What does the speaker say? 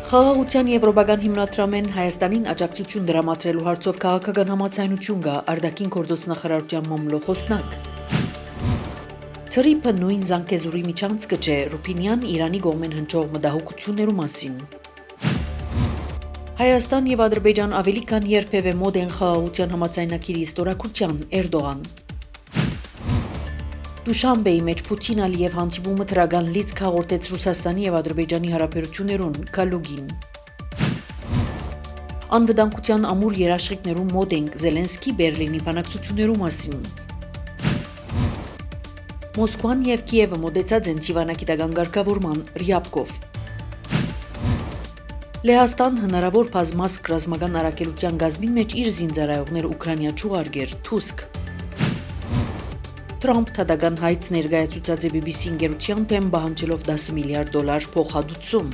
Խաղաղության Եվրոպական հիմնադրամեն Հայաստանին աջակցություն դրամատրելու հարցով քաղաքական համաձայնություն կա, արտաքին գործնախարարության մամլո խոսնակ։ Թրիփը նույն Զանգեզուրի միջանցքը չէ, Ռուփինյան Իրանի կողմեն հնչող մտահոգություններու մասին։ Հայաստան եւ Ադրբեջան ավելի քան երբևէ մոտ են խաղաղության համաձայնագիրի ստորագրության, Էրդողան։ Դուշանբեի մեջ Պուտին Ալիև հանդիպումը թրական լիցք հաղորդեց Ռուսաստանի եւ Ադրբեջանի հարաբերություններուն, Կալուգին։ Անվտանգության ամուր երաշխիքներու մոտ ենք Զելենսկի Բերլինի բանակցություններու մասին։ Մոսկվան եւ Կիևը մոտեցած են դիվանագիտական ղեկավարման Ռյաբկով։ Լեհաստան հնարավոր բազմազգ ռազմական առաքելության գազվին մեջ իր զինծառայողներ Ուկրաինա չուղարկեր, Թուսկ։ Թրամփ թադական հայց ներկայացուցած է BBC ընկերության թեմ բանջելով $10 միլիարդ փոխհատուցում։